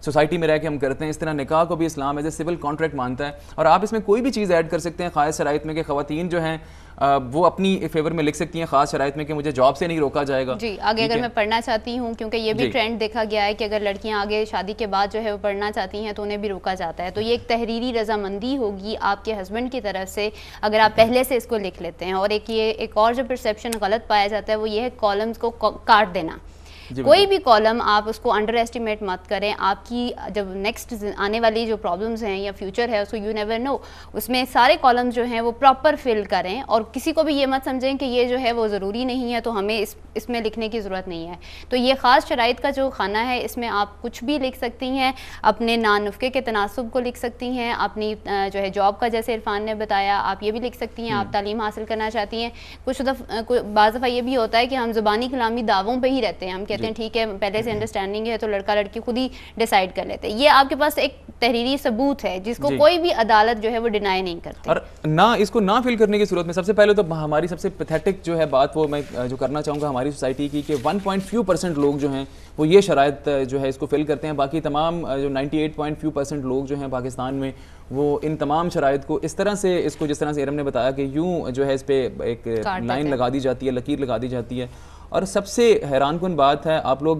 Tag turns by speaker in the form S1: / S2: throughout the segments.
S1: Society میں رہ کے ہم کرتے ہیں، اس طرح نکاح کو بھی اسلام ایز اے سول کانٹریکٹ مانتا ہے، اور آپ اس میں کوئی بھی چیز ایڈ کر سکتے ہیں خاص شرائط میں کہ خواتین جو ہیں وہ اپنی فیور میں لکھ سکتی ہیں خاص شرائط میں کہ مجھے جاب سے نہیں روکا جائے گا.
S2: جی آگے اگر میں پڑھنا چاہتی ہوں، کیونکہ یہ بھی ٹرینڈ دیکھا گیا ہے کہ اگر لڑکیاں آگے شادی کے بعد جو ہے وہ پڑھنا چاہتی ہیں تو انہیں بھی روکا جاتا ہے. تو یہ ایک تحریری رضامندی ہوگی آپ کے ہسبینڈ کی طرف سے اگر آپ پہلے سے اس کو لکھ لیتے ہیں. اور ایک اور جو پرسیپشن غلط پایا جاتا ہے وہ یہ ہے کالمز کو کاٹ دینا. کوئی بھی کالم آپ اس کو انڈر ایسٹیمیٹ مت کریں. آپ کی جب نیکسٹ آنے والی جو پرابلمز ہیں یا فیوچر ہے اس کو یو نیور نو، اس میں سارے کالمز جو ہیں وہ پراپر فل کریں، اور کسی کو بھی یہ مت سمجھیں کہ یہ جو ہے وہ ضروری نہیں ہے تو ہمیں اس میں لکھنے کی ضرورت نہیں ہے. تو یہ خاص شرائط کا جو خانہ ہے اس میں آپ کچھ بھی لکھ سکتی ہیں، اپنے نانفقے کے تناسب کو لکھ سکتی ہیں، اپنی جو ہے جاب کا جیسے عرفان نے بتایا آپ یہ بھی لکھ سکتی ہیں، آپ تعلیم حاصل کرنا چاہتی ہیں. بعض دفعہ یہ بھی ہوتا ہے کہ ہم زبانی کلامی دعووں پہ ہی رہتے ہیں، ہم کہتے ہیں ٹھیک ہے پہلے سے انڈرسٹینڈنگ ہے تو لڑکا لڑکی خود ہی ڈیسائیڈ کر لیتے ہیں. یہ آپ کے پاس ایک تحریری ثبوت ہے جس کو کوئی بھی عدالت جو ہے وہ ڈینائی نہیں کرتی، اور
S1: نہ اس کو نہ فل کرنے کی صورت میں سب سے پہلے تو ہماری سب سے پیتھیٹک جو ہے بات وہ میں جو کرنا چاہوں گا ہماری سوسائٹی کی کہ 1.few% لوگ جو ہیں وہ یہ شرائط جو ہے اس کو فل کرتے ہیں. باقی تمام جو 98.few% لوگ جو ہیں پاکستان میں وہ ان تمام شرائط کو اس طرح سے اس کو جس طرح سے ارم نے بتایا کہ یوں جو ہے اس پہ ایک لائن لگا دی جاتی ہے، لکیر لگا دی جاتی ہے. اور سب سے حیران کن بات ہے، آپ لوگ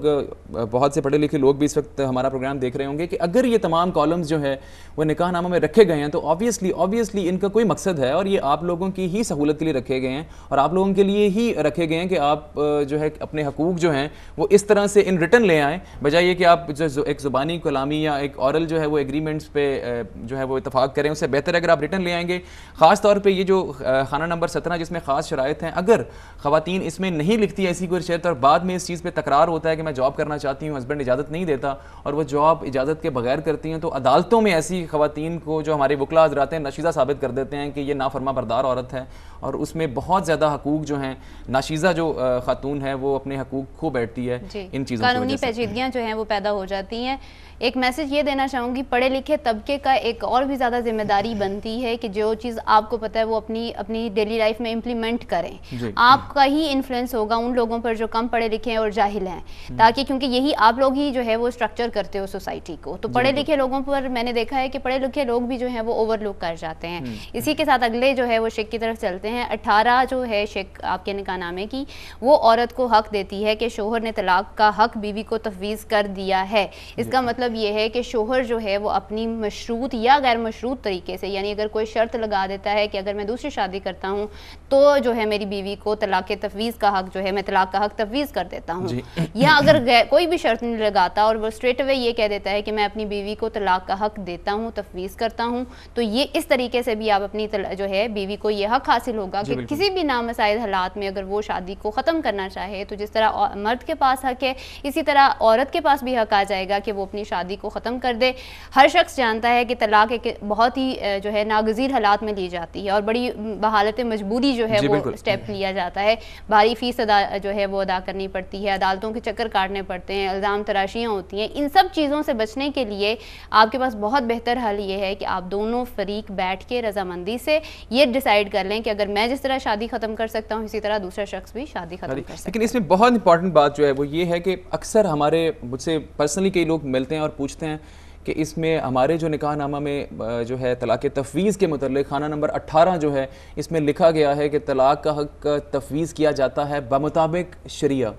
S1: بہت سے پڑھے لکھے لوگ بھی اس وقت ہمارا پروگرام دیکھ رہے ہوں گے کہ اگر یہ تمام کالمز جو ہے وہ نکاح نامہ میں رکھے گئے ہیں تو آبویسلی ان کا کوئی مقصد ہے، اور یہ آپ لوگوں کی ہی سہولت کے لیے رکھے گئے ہیں، اور آپ لوگوں کے لیے ہی رکھے گئے ہیں کہ آپ جو ہے اپنے حقوق جو ہیں وہ اس طرح سے ان ریٹن لے آئیں، بجائے یہ کہ آپ جو ایک زبانی کلامی یا ایک اورل جو ہے وہ ایگریمنٹس پہ جو ہے وہ اتفاق کریں. اس سے بہتر ہے اگر آپ ریٹن لے آئیں گے. خاص طور پہ یہ جو خانہ نمبر 17 جس میں خاص شرائط ہیں، اگر خواتین اس میں نہیں لکھتی ایسی کوئی شرط اور بعد میں اس چیز پہ تکرار ہوتا ہے کہ میں جاب کرنا چاہتی ہوں، ہسبینڈ اجازت نہیں دیتا اور وہ جاب اجازت کے بغیر کرتی ہیں، تو عدالتوں میں ایسی خواتین کو جو ہمارے وکلا حضرات ہیں ناشیزہ ثابت کر دیتے ہیں کہ یہ نافرما بردار عورت ہے، اور اس میں بہت زیادہ حقوق جو ہیں ناشیزہ جو خاتون ہے وہ اپنے حقوق کھو بیٹھتی ہے ان چیزوں کی وجہ سے.
S2: قانونی پیچیدگیاں جو ہیں وہ پیدا ہو جاتی ہیں. ایک میسج یہ دینا چاہوں گی، پڑھے لکھے طبقے کا ایک اور بھی زیادہ ذمہ داری بنتی ہے کہ جو چیز آپ کو پتہ ہے وہ اپنی ڈیلی لائف میں امپلیمنٹ کریں. آپ کا ہی انفلوئنس ہوگا ان لوگوں پر جو کم پڑھے لکھے ہیں اور جاہل ہیں، تاکہ کیونکہ یہی آپ لوگ ہی جو ہے وہ اسٹرکچر کرتے ہو سوسائٹی کو. تو پڑھے لکھے لوگوں پر میں نے دیکھا ہے کہ پڑھے لکھے لوگ بھی جو ہیں وہ اوور لک کر جاتے ہیں. اسی کے ساتھ اگلے جو ہے وہ شک کی طرف چلتے ہیں. 18 جو ہے شک آپ کے نکاح نامے کی، وہ عورت کو حق دیتی ہے کہ شوہر نے طلاق کا حق بیوی کو تفویض کر دیا ہے. اس کا مطلب یہ ہے کہ شوہر جو ہے وہ اپنی مشروط یا غیر مشروط طریقے سے، یعنی اگر کوئی شرط لگا دیتا ہے کہ اگر میں دوسری شادی کرتا ہوں تو جو ہے میری بیوی کو طلاق تفویض کا حق جو ہے میں طلاق کا حق تفویض کر دیتا ہوں، یا اگر کوئی بھی شرط نہیں لگاتا اور وہ اسٹریٹ اوے یہ کہہ دیتا ہے کہ میں اپنی بیوی کو طلاق کا حق دیتا ہوں، تفویض کرتا ہوں، تو یہ اس طریقے سے بھی آپ اپنی جو ہے بیوی کو یہ حق حاصل ہوگا کہ کسی بھی نامساعد حالات میں اگر وہ شادی کو ختم کرنا چاہے تو جس طرح مرد کے پاس حق ہے اسی طرح عورت کے پاس بھی حق آ جائے گا کہ وہ اپنی شادی کو ختم کر دے. ہر شخص جانتا ہے کہ طلاق ایک بہت ہی جو ہے ناگزیر حالات میں لی جاتی ہے اور بڑی بحالت مجبوری جو ہے وہ اسٹیپ لیا جاتا ہے. بھاری فیس جو ہے وہ ادا کرنی پڑتی ہے، عدالتوں کے چکر کاٹنے پڑتے ہیں، الزام تراشیاں ہوتی ہیں. ان سب چیزوں سے بچنے کے لیے آپ کے پاس بہت بہتر حل یہ ہے کہ آپ دونوں فریق بیٹھ کے رضامندی سے یہ ڈیسائیڈ کر لیں کہ اگر میں جس طرح شادی ختم کر سکتا ہوں اسی طرح دوسرا شخص بھی شادی ختم کر سکتا ہے.
S1: لیکن اس میں بہت امپورٹنٹ بات جو ہے وہ یہ ہے کہ اکثر ہمارے مجھ سے پرسنلی کئی لوگ ملتے ہیں اور پوچھتے ہیں کہ اس میں ہمارے جو نکاح نامہ میں جو ہے طلاق تفویض کے متعلق خانہ نمبر 18 جو ہے اس میں لکھا گیا ہے کہ طلاق کا حق تفویض کیا جاتا ہے بمطابق شریعہ.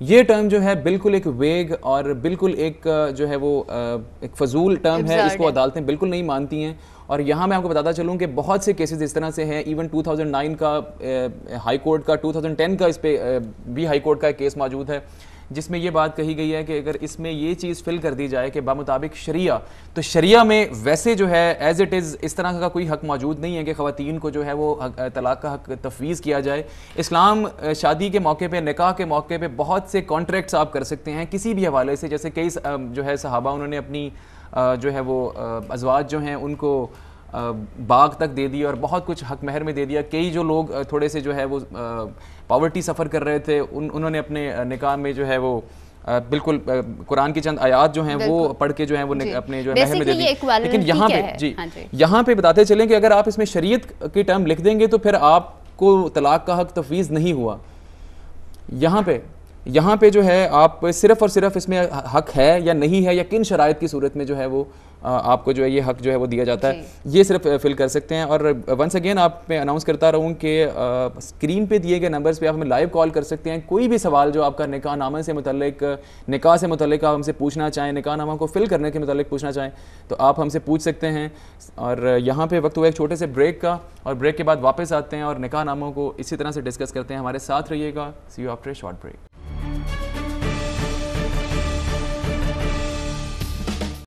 S1: یہ ٹرم جو ہے بالکل ایک ویگ اور بالکل ایک جو ہے وہ ایک فضول ٹرم ہے، اس کو عدالتیں بالکل نہیں مانتی ہیں. اور یہاں میں آپ کو بتاتا چلوں کہ بہت سے کیسز اس طرح سے ہیں، ایون 2009 کا ہائی کورٹ کا، 2010 کا اس پہ بھی ہائی کورٹ کا ایک کیس موجود ہے جس میں یہ بات کہی گئی ہے کہ اگر اس میں یہ چیز فل کر دی جائے کہ بمطابق شریعہ، تو شریعہ میں ویسے جو ہے ایز اٹ از اس طرح کا کوئی حق موجود نہیں ہے کہ خواتین کو جو ہے وہ طلاق کا حق تفویض کیا جائے. اسلام شادی کے موقع پہ، نکاح کے موقع پہ بہت سے کانٹریکٹس آپ کر سکتے ہیں کسی بھی حوالے سے. جیسے کئی جو ہے صحابہ انہوں نے اپنی جو ہے وہ ازواج جو ہیں ان کو باغ تک دے دیا اور بہت کچھ حق مہر میں دے دیا. کئی جو لوگ تھوڑے سے جو ہے وہ پاورٹی سفر کر رہے تھے انہوں نے اپنے نکاح میں جو ہے وہ بالکل قرآن کی چند آیات جو ہیں وہ پڑھ کے جو ہیں وہ اپنے جو ہے مہر میں دے دی. لیکن یہاں پہ یہاں پہ بتاتے چلیں کہ اگر آپ اس میں شریعت کی ٹرم لکھ دیں گے تو پھر آپ کو طلاق کا حق تفویض نہیں ہوا. یہاں پہ یہاں پہ جو ہے آپ صرف اور صرف اس میں حق ہے یا نہیں ہے یا کن شرائط کی صورت میں جو ہے وہ آپ کو جو ہے یہ حق جو ہے وہ دیا جاتا ہے, یہ صرف فل کر سکتے ہیں. اور ونس اگین آپ میں اناؤنس کرتا رہوں کہ اسکرین پہ دیے گئے نمبرز پہ آپ ہمیں لائیو کال کر سکتے ہیں. کوئی بھی سوال جو آپ کا نکاح نامے سے متعلق, نکاح سے متعلق آپ ہم سے پوچھنا چاہیں, نکاح نامہ کو فل کرنے کے متعلق پوچھنا چاہیں تو آپ ہم سے پوچھ سکتے ہیں. اور یہاں پہ وقت ہوا ایک چھوٹے سے بریک کا, اور بریک کے بعد واپس آتے ہیں اور نکاح ناموں کو اسی طرح سے ڈسکس کرتے ہیں. ہمارے ساتھ رہیے گا. See you after a short break.